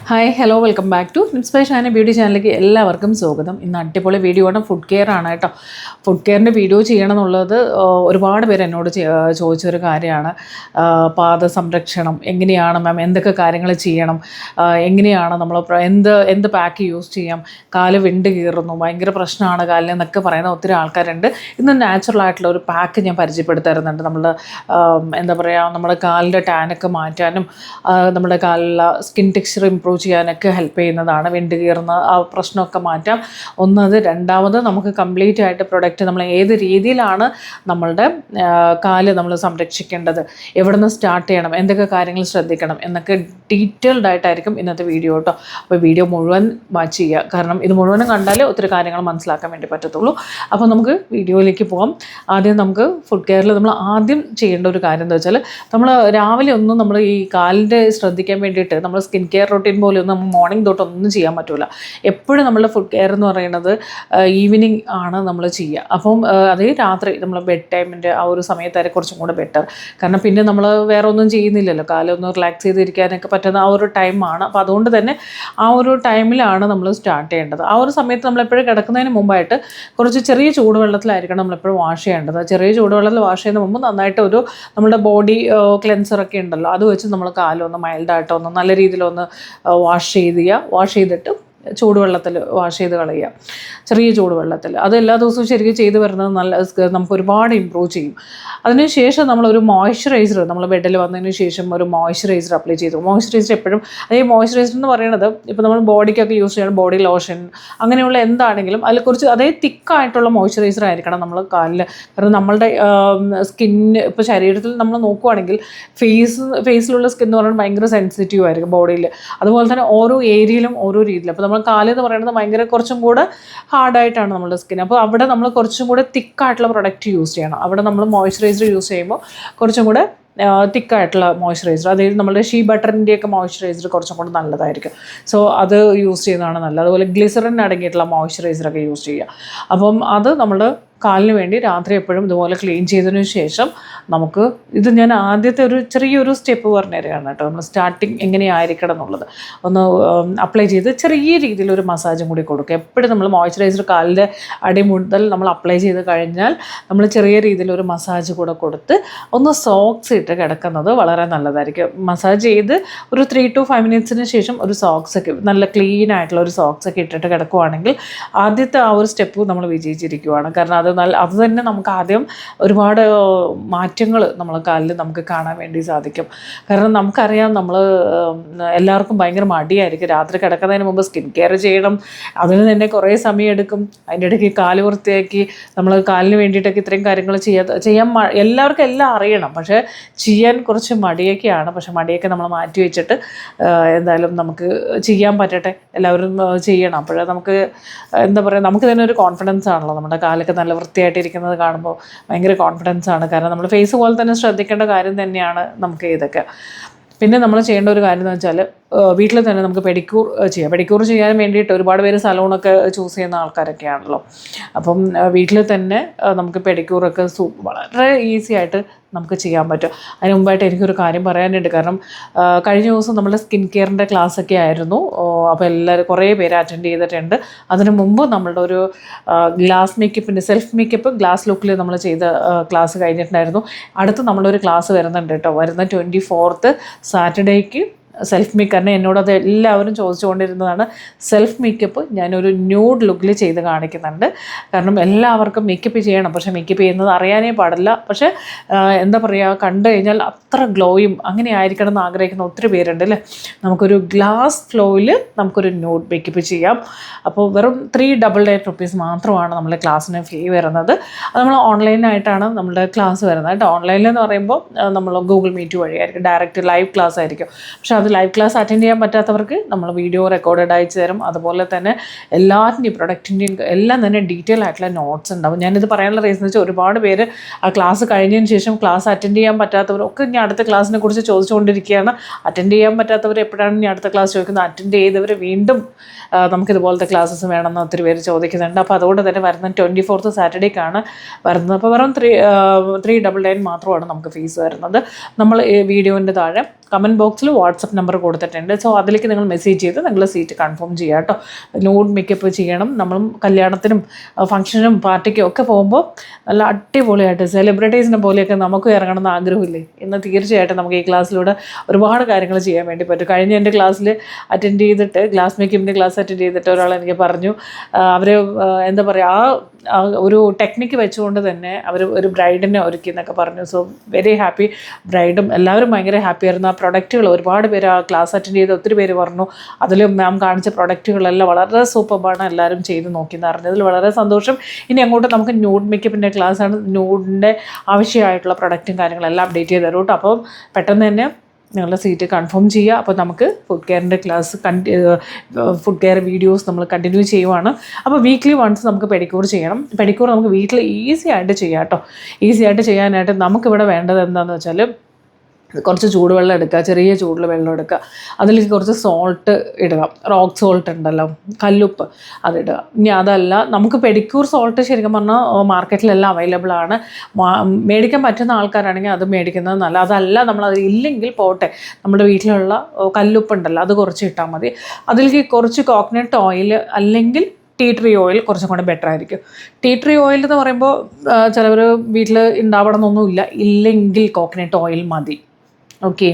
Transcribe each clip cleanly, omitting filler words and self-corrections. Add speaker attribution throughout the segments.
Speaker 1: Hi hello welcome back to inspiration beauty ചാനലിലേക്ക് എല്ലാവർക്കും സ്വാഗതം. ഇന്ന് അടിപൊളി വീഡിയോ ആണ്, ഫുഡ് കെയർ ആണ് കേട്ടോ. ഫുഡ് കെയറിൻ്റെ വീഡിയോ ചെയ്യണം എന്നുള്ളത് ഒരുപാട് പേര് എന്നോട് ചോദിച്ചൊരു കാര്യമാണ്. പാദ സംരക്ഷണം എങ്ങനെയാണ് മാം, എന്തൊക്കെ കാര്യങ്ങൾ ചെയ്യണം, എങ്ങനെയാണ് നമ്മൾ എന്ത് പാക്ക് യൂസ് ചെയ്യാം, കാല് വിണ്ട് കീറുന്നു, ഭയങ്കര പ്രശ്നമാണ് കാലിന് എന്നൊക്കെ പറയുന്ന ഒത്തിരി ആൾക്കാരുണ്ട്. ഇന്ന് നാച്ചുറലായിട്ടുള്ള ഒരു പാക്ക് ഞാൻ പരിചയപ്പെടുത്തരുന്നുണ്ട്. എന്താ പറയുക, നമ്മുടെ കാലിൻ്റെ ടാനൊക്കെ മാറ്റാനും നമ്മുടെ കാലിലെ സ്കിൻ ടെക്സ്ചർ ഇമ്പ്രൂവ് ചെയ്യാനൊക്കെ ഹെൽപ്പ് ചെയ്യുന്നതാണ്. വിണ്ട് കീറുന്ന ആ പ്രശ്നമൊക്കെ മാറ്റാം. ഒന്നത്. രണ്ടാമത്, നമുക്ക് കംപ്ലീറ്റ് ആയിട്ട് പ്രൊഡക്റ്റ് നമ്മൾ ഏത് രീതിയിലാണ് നമ്മളുടെ കാല് നമ്മൾ സംരക്ഷിക്കേണ്ടത്, എവിടെ നിന്ന് സ്റ്റാർട്ട് ചെയ്യണം, എന്തൊക്കെ കാര്യങ്ങൾ ശ്രദ്ധിക്കണം എന്നൊക്കെ ഡീറ്റെയിൽഡ് ആയിട്ടായിരിക്കും ഇന്നത്തെ വീഡിയോ കേട്ടോ. അപ്പോൾ വീഡിയോ മുഴുവൻ വാച്ച് ചെയ്യുക, കാരണം ഇത് മുഴുവനും കണ്ടാലേ ഒത്തിരി കാര്യങ്ങൾ മനസ്സിലാക്കാൻ വേണ്ടി പറ്റത്തുള്ളൂ. അപ്പോൾ നമുക്ക് വീഡിയോയിലേക്ക് പോകാം. ആദ്യം നമുക്ക് ഫുഡ് കെയറിൽ നമ്മൾ ആദ്യം ചെയ്യേണ്ട ഒരു കാര്യം എന്താ വെച്ചാൽ, നമ്മൾ രാവിലെ ഒന്നും നമ്മൾ ഈ കാലിൻ്റെ ശ്രദ്ധിക്കാൻ വേണ്ടിയിട്ട് നമ്മൾ സ്കിൻ കെയർ റൊട്ടീൻ പോലെ ഒന്നും നമ്മൾ മോർണിംഗ് തൊട്ടൊന്നും ചെയ്യാൻ പറ്റില്ല. എപ്പോഴും നമ്മളുടെ ഫുഡ് കെയർ എന്ന് പറയുന്നത് ഈവനിങ് ആണ് നമ്മൾ ചെയ്യുക. അപ്പം അതേ രാത്രി നമ്മൾ ബെഡ് ടൈമിൻ്റെ ആ ഒരു സമയത്തായിരിക്കും കുറച്ചും കൂടെ ബെറ്റർ. കാരണം പിന്നെ നമ്മൾ വേറെ ഒന്നും ചെയ്യുന്നില്ലല്ലോ, കാലൊന്ന് റിലാക്സ് ചെയ്തിരിക്കാനൊക്കെ പറ്റുന്ന ആ ഒരു ടൈമാണ്. അപ്പോൾ അതുകൊണ്ട് തന്നെ ആ ഒരു ടൈമിലാണ് നമ്മൾ സ്റ്റാർട്ട് ചെയ്യേണ്ടത്. ആ ഒരു സമയത്ത് നമ്മളെപ്പോഴും കിടക്കുന്നതിന് മുമ്പായിട്ട് കുറച്ച് ചെറിയ ചൂടുവെള്ളത്തിലായിരിക്കണം നമ്മളെപ്പോഴും വാഷ് ചെയ്യേണ്ടത്. ചെറിയ ചൂടുവെള്ളത്തിൽ വാഷ് ചെയ്യുന്ന മുമ്പ് നന്നായിട്ട് നമ്മുടെ ബോഡി ക്ലെൻസറൊക്കെ ഉണ്ടല്ലോ, അത് വെച്ച് നമ്മൾ കാലൊന്ന് മൈൽഡായിട്ടോ ഒന്ന് നല്ല രീതിയിലൊന്ന് വാഷ് ചെയ്തിട്ട് ചൂടുവെള്ളത്തിൽ വാഷ് ചെയ്ത് കളയുക, ചെറിയ ചൂടുവെള്ളത്തിൽ. അത് എല്ലാ ദിവസവും ശരിക്കും ചെയ്ത് വരുന്നത് നമുക്ക് ഒരുപാട് ഇമ്പ്രൂവ് ചെയ്യും. അതിനുശേഷം നമ്മളൊരു മോയ്സ്ചറൈസർ, നമ്മൾ ബെഡിൽ വന്നതിന് ശേഷം ഒരു മോയ്സ്ചറൈസർ അപ്ലൈ ചെയ്തു. മോയ്സ്ചറൈസർ എപ്പോഴും, അതേ മോയ്സ്ചറൈസർ എന്ന് പറയുന്നത് ഇപ്പോൾ നമ്മൾ ബോഡിക്കൊക്കെ യൂസ് ചെയ്യണം, ബോഡി ലോഷൻ അങ്ങനെയുള്ള എന്താണെങ്കിലും അതിൽ കുറച്ച് അതേ തിക്കായിട്ടുള്ള മോയ്സ്ചറൈസർ ആയിരിക്കണം നമ്മൾ കാലിൽ. കാരണം നമ്മളുടെ സ്കിന്ന് ഇപ്പോൾ ശരീരത്തിൽ നമ്മൾ നോക്കുവാണെങ്കിൽ ഫേസിലുള്ള സ്കിൻ എന്ന് പറയുന്നത് ഭയങ്കര സെൻസിറ്റീവ് ആയിരിക്കും ബോഡിയിൽ. അതുപോലെ തന്നെ ഓരോ ഏരിയയിലും ഓരോ രീതിയിൽ. അപ്പോൾ നമ്മൾ കാലെന്ന് പറയുന്നത് ഭയങ്കര കുറച്ചും കൂടെ ഹാർഡായിട്ടാണ് നമ്മുടെ സ്കിൻ. അപ്പോൾ അവിടെ നമ്മൾ കുറച്ചും കൂടെ തിക്കായിട്ടുള്ള പ്രൊഡക്റ്റ് യൂസ് ചെയ്യണം. അവിടെ നമ്മൾ മോയ്സ്ചറൈസർ യൂസ് ചെയ്യുമ്പോൾ കുറച്ചും കൂടെ തിക്കായിട്ടുള്ള മോയ്സ്ചറൈസർ, അതായത് നമ്മുടെ ഷീ ബട്ടറിൻ്റെയൊക്കെ മോയ്സ്ചറൈസർ കുറച്ചും കൂടെ നല്ലതായിരിക്കും. സോ അത് യൂസ് ചെയ്യുന്നതാണ് നല്ലത്. അതുപോലെ ഗ്ലിസറിൻ അടങ്ങിയിട്ടുള്ള മോയ്സ്ചറൈസറൊക്കെ യൂസ് ചെയ്യുക. അപ്പം അത് നമ്മൾ കാലിന് വേണ്ടി രാത്രി എപ്പോഴും ഇതുപോലെ ക്ലീൻ ചെയ്തതിന് ശേഷം നമുക്ക് ഞാൻ ആദ്യത്തെ ഒരു ചെറിയൊരു സ്റ്റെപ്പ് പറഞ്ഞു തരികയാണ് കേട്ടോ. നമ്മൾ സ്റ്റാർട്ടിങ് എങ്ങനെയായിരിക്കണം എന്നുള്ളത് ഒന്ന് അപ്ലൈ ചെയ്ത് ചെറിയ രീതിയിൽ ഒരു മസാജും കൂടി കൊടുക്കുക. എപ്പോഴും നമ്മൾ മോയ്സ്ചറൈസർ കാലിൻ്റെ അടി മുതൽ നമ്മൾ അപ്ലൈ ചെയ്ത് കഴിഞ്ഞാൽ നമ്മൾ ചെറിയ രീതിയിൽ ഒരു മസാജ് കൂടെ കൊടുത്ത് ഒന്ന് സോക്സ് ഇട്ട് കിടക്കുന്നത് വളരെ നല്ലതായിരിക്കും. മസാജ് ചെയ്ത് ഒരു 3 to 5 മിനിറ്റ്സിന് ശേഷം ഒരു സോക്സൊക്കെ നല്ല ക്ലീൻ ആയിട്ടുള്ള ഒരു സോക്സൊക്കെ ഇട്ടിട്ട് കിടക്കുവാണെങ്കിൽ ആദ്യത്തെ ആ ഒരു സ്റ്റെപ്പ് നമ്മൾ വിജയിച്ചിരിക്കുവാണ്. കാരണം അത് തന്നെ നമുക്ക് ആദ്യം ഒരുപാട് മാറ്റങ്ങൾ നമ്മളെ കാലിൽ നമുക്ക് കാണാൻ വേണ്ടി സാധിക്കും. കാരണം നമുക്കറിയാം, നമ്മൾ എല്ലാവർക്കും ഭയങ്കര മടിയായിരിക്കും രാത്രി കിടക്കുന്നതിന് മുമ്പ് സ്കിൻ കെയർ ചെയ്യണം. അതിന് തന്നെ കുറേ സമയം എടുക്കും. അതിൻ്റെ ഇടയ്ക്ക് കാല് വൃത്തിയാക്കി നമ്മൾ കാലിന് വേണ്ടിയിട്ടൊക്കെ ഇത്രയും കാര്യങ്ങൾ ചെയ്യാൻ എല്ലാവർക്കും എല്ലാം അറിയണം, പക്ഷേ ചെയ്യാൻ കുറച്ച് മടിയൊക്കെയാണ്. പക്ഷെ മടിയൊക്കെ നമ്മൾ മാറ്റി വെച്ചിട്ട് എന്തായാലും നമുക്ക് ചെയ്യാൻ പറ്റട്ടെ, എല്ലാവരും ചെയ്യണം. അപ്പോഴേ നമുക്ക് എന്താ പറയുക, നമുക്ക് തന്നെ ഒരു കോൺഫിഡൻസ് ആണല്ലോ. നമ്മുടെ കാലൊക്കെ നല്ല വൃത്തിയായിട്ടിരിക്കുന്നത് കാണുമ്പോൾ ഭയങ്കര കോൺഫിഡൻസ് ആണ്. കാരണം നമ്മൾ ഫേസ് പോലെ തന്നെ ശ്രദ്ധിക്കേണ്ട കാര്യം തന്നെയാണ് നമുക്ക് ഇതൊക്കെ. പിന്നെ നമ്മൾ ചെയ്യേണ്ട ഒരു കാര്യം എന്ന് വെച്ചാൽ, വീട്ടിൽ തന്നെ നമുക്ക് പെഡിക്യൂർ ചെയ്യാം. പെഡിക്യൂർ ചെയ്യാൻ വേണ്ടിയിട്ട് ഒരുപാട് പേര് സലൂണൊക്കെ ചൂസ് ചെയ്യുന്ന ആൾക്കാരൊക്കെയാണല്ലോ. അപ്പം വീട്ടിൽ തന്നെ നമുക്ക് പെഡിക്യൂറൊക്കെ വളരെ ഈസി ആയിട്ട് നമുക്ക് ചെയ്യാൻ പറ്റും. അതിന് മുമ്പായിട്ട് എനിക്കൊരു കാര്യം പറയാനുണ്ട്. കാരണം കഴിഞ്ഞ ദിവസം നമ്മൾ സ്കിൻ കെയറിൻ്റെ ക്ലാസ്സൊക്കെ ആയിരുന്നു. അപ്പോൾ കുറേ പേര് അറ്റൻഡ് ചെയ്തിട്ടുണ്ട്. അതിന് മുമ്പ് നമ്മളുടെ ഒരു ഗ്ലാസ് മേക്കപ്പിൻ്റെ സെൽഫ് മേക്കപ്പ് ഗ്ലാസ് ലുക്കിൽ നമ്മൾ ചെയ്ത ക്ലാസ് കഴിഞ്ഞിട്ടുണ്ടായിരുന്നു. അടുത്ത് നമ്മളൊരു ക്ലാസ് വരുന്നുണ്ട് കേട്ടോ. വരുന്ന 24th സാറ്റർഡേക്ക് സെൽഫ് മേക്കപ്പ്. എന്നോടത് എല്ലാവരും ചോദിച്ചുകൊണ്ടിരുന്നതാണ്. സെൽഫ് മേക്കപ്പ് ഞാനൊരു ന്യൂഡ് ലുക്കിൽ ചെയ്ത് കാണിക്കുന്നുണ്ട്. കാരണം എല്ലാവർക്കും മേക്കപ്പ് ചെയ്യണം, പക്ഷേ മേക്കപ്പ് ചെയ്യുന്നത് അറിയാനേ പാടില്ല. പക്ഷേ എന്താ പറയുക, കണ്ടു കഴിഞ്ഞാൽ അത്ര ഗ്ലോയും അങ്ങനെ ആയിരിക്കണം എന്ന് ആഗ്രഹിക്കുന്ന ഒത്തിരി പേരുണ്ട് അല്ലേ. നമുക്കൊരു ഗ്ലാസ് ഫ്ലോയിൽ നമുക്കൊരു ന്യൂഡ് മേക്കപ്പ് ചെയ്യാം. അപ്പോൾ വെറും 399 rupees മാത്രമാണ് നമ്മുടെ ക്ലാസ്സിന് ഫീ വരുന്നത്. അത് നമ്മൾ ഓൺലൈനായിട്ടാണ് നമ്മുടെ ക്ലാസ് വരുന്നത് കേട്ടോ. ഓൺലൈനിൽ എന്ന് പറയുമ്പോൾ നമ്മൾ ഗൂഗിൾ മീറ്റ് വഴിയായിരിക്കും, ഡയറക്റ്റ് ലൈവ് ക്ലാസ് ആയിരിക്കും. പക്ഷേ അത് ലൈവ് ക്ലാസ് അറ്റൻഡ് ചെയ്യാൻ പറ്റാത്തവർക്ക് നമ്മൾ വീഡിയോ റെക്കോർഡഡ് അയച്ചു തരും. അതുപോലെ തന്നെ എല്ലാത്തിൻ്റെയും പ്രൊഡക്റ്റിൻ്റെയും എല്ലാം തന്നെ ഡീറ്റെയിൽ ആയിട്ടുള്ള നോട്ട്സ് ഉണ്ടാവും. ഞാനിത് പറയാനുള്ള റീസൺ എന്ന് വെച്ചാൽ, ഒരുപാട് പേര് ആ ക്ലാസ് കഴിഞ്ഞതിന് ശേഷം ക്ലാസ് അറ്റൻഡ് ചെയ്യാൻ പറ്റാത്തവരൊക്കെ ഇനി അടുത്ത ക്ലാസ്സിനെ കുറിച്ച് ചോദിച്ചുകൊണ്ടിരിക്കുകയാണ്. അറ്റൻഡ് ചെയ്യാൻ പറ്റാത്തവർ എപ്പോഴാണ് ഇനി അടുത്ത ക്ലാസ് ചോദിക്കുന്നത്, അറ്റൻഡ് ചെയ്തവർ വീണ്ടും നമുക്കിതുപോലത്തെ ക്ലാസ്സസ് വേണമെന്ന് ഒത്തിരി പേര് ചോദിക്കുന്നുണ്ട്. അപ്പോൾ അതുകൊണ്ട് തന്നെ വരുന്ന 24th സാറ്റർഡേക്കാണ് വരുന്നത്. അപ്പോൾ വെറും 399 മാത്രമാണ് നമുക്ക് ഫീസ് വരുന്നത്. നമ്മൾ വീഡിയോൻ്റെ താഴെ കമൻറ്റ് ബോക്സിൽ വാട്സപ്പ് നമ്പർ കൊടുത്തിട്ടുണ്ട്. സോ അതിലേക്ക് നിങ്ങൾ മെസ്സേജ് ചെയ്ത് നിങ്ങൾ സീറ്റ് കൺഫേം ചെയ്യുക കേട്ടോ. ന്യൂഡ് മേക്കപ്പ് ചെയ്യണം. നമ്മളും കല്യാണത്തിനും ഫംഗ്ഷനും പാർട്ടിക്കും ഒക്കെ പോകുമ്പോൾ നല്ല അടിപൊളിയായിട്ട് സെലിബ്രിറ്റീസിനെ പോലെയൊക്കെ നമുക്ക് ഇറങ്ങണമെന്ന് ആഗ്രഹമില്ലേ? ഇന്ന് തീർച്ചയായിട്ടും നമുക്ക് ഈ ക്ലാസ്സിലൂടെ ഒരുപാട് കാര്യങ്ങൾ ചെയ്യാൻ വേണ്ടി പറ്റും. കഴിഞ്ഞ എൻ്റെ ക്ലാസ്സിൽ അറ്റൻഡ് ചെയ്തിട്ട് ഗ്ലാസ് മേക്കപ്പിൻ്റെ ക്ലാസ് അറ്റൻഡ് ചെയ്തിട്ട് ഒരാൾ എനിക്ക് പറഞ്ഞു, അവർ എന്താ പറയുക, ആ ഒരു ടെക്നിക്ക് വെച്ചുകൊണ്ട് തന്നെ അവർ ഒരു ബ്രൈഡിനെ ഒരുക്കി എന്നൊക്കെ പറഞ്ഞു. So very happy. ബ്രൈഡും എല്ലാവരും ഭയങ്കര ഹാപ്പി ആയിരുന്നു. ആ പ്രൊഡക്റ്റുകൾ ഒരുപാട് പേര് ആ ക്ലാസ് അറ്റൻഡ് ചെയ്ത് ഒത്തിരി പേര് പറഞ്ഞു അതിൽ മാം കാണിച്ച പ്രൊഡക്റ്റുകളെല്ലാം വളരെ സൂപ്പർബാണ്, എല്ലാവരും ചെയ്ത് നോക്കിയെന്ന് അറിഞ്ഞതിൽ വളരെ സന്തോഷം. ഇനി അങ്ങോട്ട് നമുക്ക് ന്യൂഡ് മേക്കപ്പിൻ്റെ ക്ലാസ്സാണ്. ന്യൂഡിൻ്റെ ആവശ്യമായിട്ടുള്ള പ്രൊഡക്റ്റും കാര്യങ്ങളെല്ലാം അപ്ഡേറ്റ് ചെയ്ത് തരും കേട്ടോ. അപ്പം പെട്ടെന്ന് തന്നെ നിങ്ങളുടെ സീറ്റ് കൺഫേം ചെയ്യുക. അപ്പോൾ നമുക്ക് ഫുഡ് കെയറിൻ്റെ ക്ലാസ് ഫുഡ് കെയർ വീഡിയോസ് നമ്മൾ കണ്ടിന്യൂ ചെയ്യുവാണ്. അപ്പോൾ വീക്ക്ലി വൺസ് നമുക്ക് പെഡിക്യൂർ ചെയ്യണം. പെഡിക്യൂർ നമുക്ക് വീട്ടിൽ ഈസി ആയിട്ട് ചെയ്യാം കേട്ടോ. ഈസി ആയിട്ട് ചെയ്യാനായിട്ട് നമുക്കിവിടെ വേണ്ടത് എന്താണെന്ന് വെച്ചാൽ കുറച്ച് ചൂടുവെള്ളം എടുക്കുക, ചെറിയ ചൂടുള്ള വെള്ളം എടുക്കുക, അതിലേക്ക് കുറച്ച് സോൾട്ട് ഇടുക. റോക്ക് സോൾട്ട് ഉണ്ടല്ലോ, കല്ലുപ്പ്, അതിടുക. ഇനി അതല്ല, നമുക്ക് പെഡിക്യൂർ സോൾട്ട് ശരിക്കും പറഞ്ഞാൽ മാർക്കറ്റിലെല്ലാം അവൈലബിൾ ആണ്. മേടിക്കാൻ പറ്റുന്ന ആൾക്കാരാണെങ്കിൽ അത് മേടിക്കുന്നത് നല്ല. അതല്ല നമ്മളത് ഇല്ലെങ്കിൽ പോട്ടെ, നമ്മുടെ വീട്ടിലുള്ള കല്ലുപ്പുണ്ടല്ലോ അത് കുറച്ച് ഇട്ടാൽ മതി. അതിലേക്ക് കുറച്ച് കോക്കനട്ട് ഓയിൽ അല്ലെങ്കിൽ ടീ ട്രീ ഓയിൽ കുറച്ചും കൂടെ ബെറ്റർ ആയിരിക്കും. ടീ ട്രീ ഓയിൽ എന്ന് പറയുമ്പോൾ ചിലവർ വീട്ടിൽ ഉണ്ടാവണമെന്നൊന്നുമില്ല, ഇല്ലെങ്കിൽ കോക്കനട്ട് ഓയിൽ മതി. ഓക്കെ,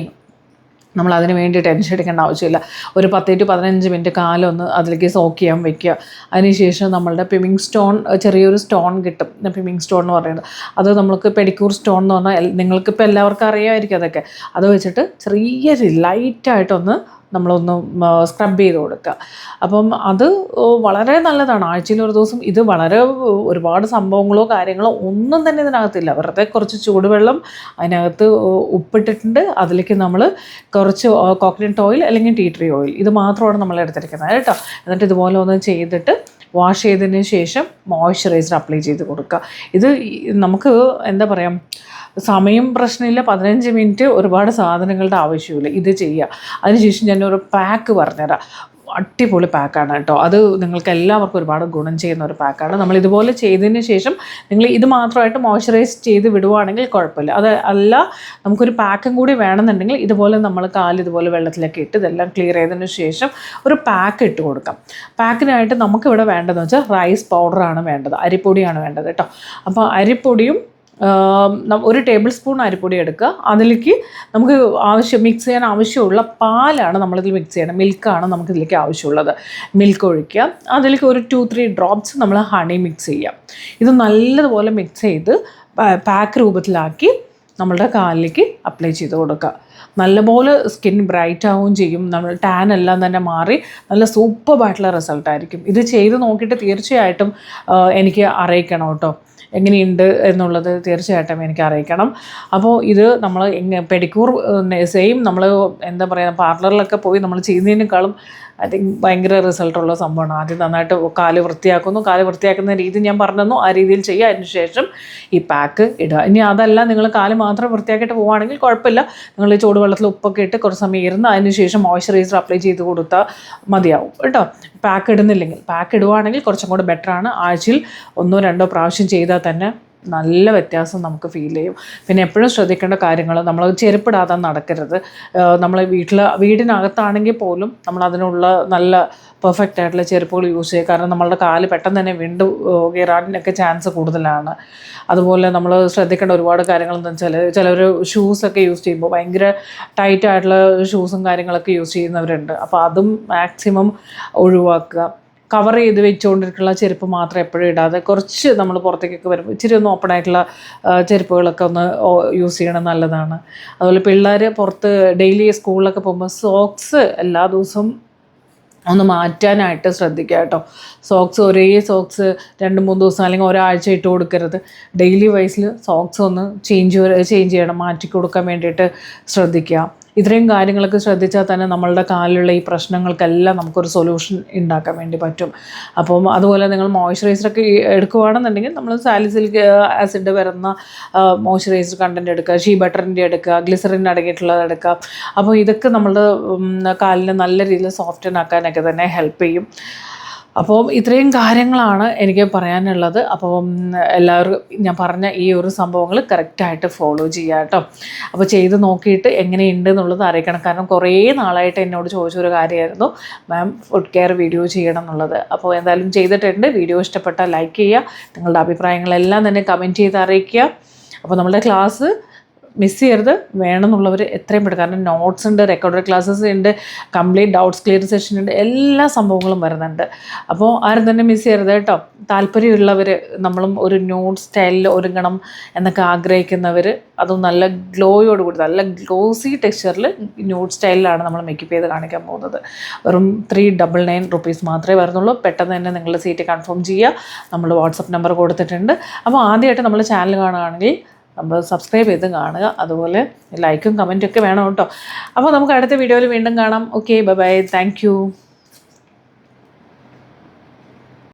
Speaker 1: നമ്മളതിന് വേണ്ടി ടെൻഷൻ എടുക്കേണ്ട ആവശ്യമില്ല. ഒരു 10 to 15 മിനിറ്റ് കാലൊന്ന് അതിലേക്ക് സോക്ക് ചെയ്യാൻ വെക്കുക. അതിനുശേഷം നമ്മളുടെ പിമിങ് സ്റ്റോൺ, ചെറിയൊരു സ്റ്റോൺ കിട്ടും, പിമിങ് സ്റ്റോൺ എന്ന് പറയുന്നത്. അത് നമുക്ക് പെഡിക്യൂർ സ്റ്റോൺ എന്ന് പറഞ്ഞാൽ നിങ്ങൾക്കിപ്പോൾ എല്ലാവർക്കും അറിയാമായിരിക്കും അതൊക്കെ. അത് വെച്ചിട്ട് ചെറിയൊരു ലൈറ്റായിട്ടൊന്ന് നമ്മളൊന്ന് സ്ക്രബ് ചെയ്ത് കൊടുക്കുക. അപ്പം അത് വളരെ നല്ലതാണ്. ആഴ്ചയിൽ ഒരു ദിവസം ഇത് വളരെ ഒരുപാട് സംഭവങ്ങളോ കാര്യങ്ങളോ ഒന്നും തന്നെ ഇതിനകത്തില്ല. വെറുതെ കുറച്ച് ചൂടുവെള്ളം, അതിനകത്ത് ഉപ്പിട്ടിട്ടുണ്ട്, അതിലേക്ക് നമ്മൾ കുറച്ച് കോക്കനട്ട് ഓയിൽ അല്ലെങ്കിൽ ടീ ട്രീ ഓയിൽ, ഇത് മാത്രമാണ് നമ്മൾ എടുത്തിരിക്കുന്നത് കേട്ടോ. എന്നിട്ട് ഇതുപോലെ ഒന്ന് ചെയ്തിട്ട് വാഷ് ചെയ്തതിന് ശേഷം മോയ്സ്ചറൈസർ അപ്ലൈ ചെയ്ത് കൊടുക്കുക. ഇത് നമുക്ക് എന്താ പറയുക, സമയം പ്രശ്നമില്ല, 15 മിനിറ്റ്, ഒരുപാട് സാധനങ്ങളുടെ ആവശ്യമില്ല, ഇത് ചെയ്യുക. അതിനുശേഷം ഞാനൊരു പാക്ക് പറഞ്ഞുതരാം. അടിപൊളി പാക്കാണ് കേട്ടോ. അത് നിങ്ങൾക്ക് എല്ലാവർക്കും ഒരുപാട് ഗുണം ചെയ്യുന്ന ഒരു പാക്കാണ്. നമ്മൾ ഇതുപോലെ ചെയ്തതിന് ശേഷം നിങ്ങൾ ഇത് മാത്രമായിട്ട് മോയ്സ്ചറൈസ് ചെയ്ത് വിടുവാണെങ്കിൽ കുഴപ്പമില്ല. അത് അല്ല, നമുക്കൊരു പാക്കും കൂടി വേണമെന്നുണ്ടെങ്കിൽ ഇതുപോലെ നമ്മൾ ഇതുപോലെ വെള്ളത്തിലൊക്കെ ഇട്ട് ഇതെല്ലാം ക്ലിയർ ചെയ്തതിന് ശേഷം ഒരു പാക്ക് ഇട്ട് കൊടുക്കാം. പാക്കിനായിട്ട് നമുക്കിവിടെ വേണ്ടതെന്ന് വെച്ചാൽ റൈസ് പൗഡറാണ് വേണ്ടത്, അരിപ്പൊടിയാണ് വേണ്ടത് കേട്ടോ. അപ്പോൾ അരിപ്പൊടിയും 1 ടേബിൾ സ്പൂൺ അരിപ്പൊടി എടുക്കുക. അതിലേക്ക് നമുക്ക് മിക്സ് ചെയ്യാൻ ആവശ്യമുള്ള പാലാണ് നമ്മളിതിൽ മിക്സ് ചെയ്യണം. മിൽക്കാണ് നമുക്കിതിലേക്ക് ആവശ്യമുള്ളത്. മിൽക്ക് ഒഴിക്കുക. അതിലേക്ക് ഒരു 2-3 ഡ്രോപ്സ് നമ്മൾ ഹണി മിക്സ് ചെയ്യാം. ഇത് നല്ലതുപോലെ മിക്സ് ചെയ്ത് പാക്ക് രൂപത്തിലാക്കി നമ്മളുടെ കാലിലേക്ക് അപ്ലൈ ചെയ്ത് കൊടുക്കുക. നല്ലപോലെ സ്കിൻ ബ്രൈറ്റ് ആവുകയും ചെയ്യും. നമ്മൾ ടാൻ എല്ലാം തന്നെ മാറി നല്ല സൂപ്പറായിട്ടുള്ള റിസൾട്ടായിരിക്കും. ഇത് ചെയ്ത് നോക്കിയിട്ട് തീർച്ചയായിട്ടും എനിക്ക് അറിയിക്കണം കേട്ടോ, എങ്ങനെയുണ്ട് എന്നുള്ളത് തീർച്ചയായിട്ടും എനിക്ക് അറിയിക്കണം. അപ്പോൾ ഇത് നമ്മൾ പെഡിക്യൂർ സെയിം നമ്മൾ എന്താ പറയുക, പാർലറിലൊക്കെ പോയി നമ്മൾ ചെയ്യുന്നതിനേക്കാളും ഐ തിങ്ക് ഭയങ്കര റിസൾട്ടുള്ള സംഭവമാണ്. ആദ്യം നന്നായിട്ട് കാല് വൃത്തിയാക്കുന്ന രീതി ഞാൻ പറഞ്ഞു, ആ രീതിയിൽ ചെയ്യുക. അതിന് ശേഷം ഈ പാക്ക് ഇടുക. ഇനി അതല്ല, നിങ്ങൾ കാല് മാത്രം വൃത്തിയാക്കിയിട്ട് പോവുകയാണെങ്കിൽ കുഴപ്പമില്ല, നിങ്ങൾ ഈ ചൂടുവെള്ളത്തിൽ ഉപ്പൊക്കെ ഇട്ട് കുറച്ച് സമയം ഇരുന്ന് അതിന് ശേഷം മോയ്സ്ചറൈസർ അപ്ലൈ ചെയ്ത് കൊടുത്താൽ മതിയാവും കേട്ടോ. പാക്ക് ഇടുന്നില്ലെങ്കിൽ, പാക്ക് ഇടുവാണെങ്കിൽ കുറച്ചും കൂടെ ബെറ്ററാണ്. ആഴ്ചയിൽ 1-2 പ്രാവശ്യം ചെയ്താൽ തന്നെ നല്ല വ്യത്യാസം നമുക്ക് ഫീൽ ചെയ്യും. പിന്നെ എപ്പോഴും ശ്രദ്ധിക്കേണ്ട കാര്യങ്ങൾ, നമ്മൾ ചെരുപ്പിടാതെ നടക്കരുത്. നമ്മൾ വീടിനകത്താണെങ്കിൽ പോലും നമ്മൾ അതിനുള്ള നല്ല പെർഫെക്റ്റ് ആയിട്ടുള്ള ചെരുപ്പുകൾ യൂസ് ചെയ്യുക. കാരണം നമ്മളുടെ കാല് പെട്ടെന്ന് തന്നെ കീറാനൊക്കെ ചാൻസ് കൂടുതലാണ്. അതുപോലെ നമ്മൾ ശ്രദ്ധിക്കേണ്ട ഒരുപാട് കാര്യങ്ങൾ എന്താ വെച്ചാൽ, ചിലർ ഷൂസൊക്കെ യൂസ് ചെയ്യുമ്പോൾ ഭയങ്കര ടൈറ്റായിട്ടുള്ള ഷൂസും കാര്യങ്ങളൊക്കെ യൂസ് ചെയ്യുന്നവരുണ്ട്. അപ്പോൾ അതും മാക്സിമം ഒഴിവാക്കുക. കവർ ചെയ്ത് വെച്ചുകൊണ്ടിരിക്കുന്ന ചെരുപ്പ് മാത്രം എപ്പോഴും ഇടാതെ കുറച്ച് നമ്മൾ പുറത്തേക്കൊക്കെ വരുമ്പോൾ ഇച്ചിരി ഒന്ന് ഓപ്പൺ ആയിട്ടുള്ള ചെരുപ്പുകളൊക്കെ ഒന്ന് യൂസ് ചെയ്യണം, നല്ലതാണ്. അതുപോലെ പിള്ളേർ പുറത്ത് ഡെയിലി സ്കൂളിലൊക്കെ പോകുമ്പോൾ സോക്സ് എല്ലാ ദിവസവും ഒന്ന് മാറ്റാനായിട്ട് ശ്രദ്ധിക്കുക കേട്ടോ. ഒരേ സോക്സ് 2-3 ദിവസം അല്ലെങ്കിൽ ഒരാഴ്ച ഇട്ട് കൊടുക്കരുത്. ഡെയിലി വൈസിൽ സോക്സ് ഒന്ന് ചേഞ്ച് ചെയ്യണം, മാറ്റി കൊടുക്കാൻ വേണ്ടിയിട്ട് ശ്രദ്ധിക്കുക. ഇത്രയും കാര്യങ്ങളൊക്കെ ശ്രദ്ധിച്ചാൽ തന്നെ നമ്മളുടെ കാലിലുള്ള ഈ പ്രശ്നങ്ങൾക്കെല്ലാം നമുക്കൊരു സൊല്യൂഷൻ ഉണ്ടാക്കാൻ വേണ്ടി പറ്റും. അപ്പം അതുപോലെ നിങ്ങൾ മോയ്സ്ചറൈസറൊക്കെ എടുക്കുകയാണെന്നുണ്ടെങ്കിൽ നമ്മൾ സാലിസിലിക് ആസിഡ് വരുന്ന മോയ്സ്ചറൈസർ കണ്ടൻറ്റ് എടുക്കുക, ഷീ ബട്ടറിൻ്റെ എടുക്കുക, ഗ്ലിസറിൻ അടങ്ങിയിട്ടുള്ളത് എടുക്കുക. അപ്പോൾ ഇതൊക്കെ നമ്മളുടെ കാലിനെ നല്ല രീതിയിൽ സോഫ്റ്റൻ ആക്കാനൊക്കെ തന്നെ ഹെൽപ്പ് ചെയ്യും. അപ്പം ഇത്രയും കാര്യങ്ങളാണ് എനിക്ക് പറയാനുള്ളത്. അപ്പം എല്ലാവർക്കും ഞാൻ പറഞ്ഞ ഈ ഒരു സംഭവങ്ങൾ കറക്റ്റായിട്ട് ഫോളോ ചെയ്യുക കേട്ടോ. അപ്പോൾ ചെയ്ത് നോക്കിയിട്ട് എങ്ങനെയുണ്ട് എന്നുള്ളത് അറിയിക്കണം. കാരണം കുറേ നാളായിട്ട് എന്നോട് ചോദിച്ചൊരു കാര്യമായിരുന്നു മാം ഫുഡ് കെയർ വീഡിയോ ചെയ്യണം എന്നുള്ളത്. അപ്പോൾ എന്തായാലും ചെയ്തിട്ടുണ്ട്. വീഡിയോ ഇഷ്ടപ്പെട്ടാൽ ലൈക്ക് ചെയ്യുക, നിങ്ങളുടെ അഭിപ്രായങ്ങളെല്ലാം തന്നെ കമൻറ്റ് ചെയ്ത് അറിയിക്കുക. അപ്പോൾ നമ്മുടെ ക്ലാസ് മിസ് ചെയ്യരുത്, വേണമെന്നുള്ളവർ എത്രയും പെട്ടെന്ന്. കാരണം നോട്ട്സ് ഉണ്ട്, റെക്കോർഡഡ് ക്ലാസ്സസ് ഉണ്ട്, കംപ്ലീറ്റ് ഡൗട്ട്സ് ക്ലിയർ സെഷൻ ഉണ്ട്, എല്ലാ സംഭവങ്ങളും വരുന്നുണ്ട്. അപ്പോൾ ആരും തന്നെ മിസ് ചെയ്യരുത് കേട്ടോ. താല്പര്യമുള്ളവർ, നമ്മളും ഒരു ന്യൂഡ് സ്റ്റൈലിൽ ഒരുങ്ങണം എന്നൊക്കെ ആഗ്രഹിക്കുന്നവർ, അതും നല്ല ഗ്ലോയോട് കൂടി നല്ല ഗ്ലോസി ടെക്സ്ചറിൽ ന്യൂഡ് സ്റ്റൈലിലാണ് നമ്മൾ മേക്കപ്പ് ചെയ്ത് കാണിക്കാൻ പോകുന്നത്. വെറും 399 rupees മാത്രമേ വരുന്നുള്ളൂ. പെട്ടെന്ന് തന്നെ നിങ്ങളുടെ സീറ്റ് കൺഫേം ചെയ്യുക. നമ്മൾ വാട്സപ്പ് നമ്പർ കൊടുത്തിട്ടുണ്ട്. അപ്പോൾ ആദ്യമായിട്ട് നമ്മൾ ചാനൽ കാണുകയാണെങ്കിൽ നമ്മൾ സബ്സ്ക്രൈബ് ചെയ്ത് കാണുക. അതുപോലെ ലൈക്കും കമൻറ്റും ഒക്കെ വേണം കേട്ടോ. അപ്പോൾ നമുക്ക് അടുത്ത വീഡിയോയിൽ വീണ്ടും കാണാം. Okay, bye bye, thank you.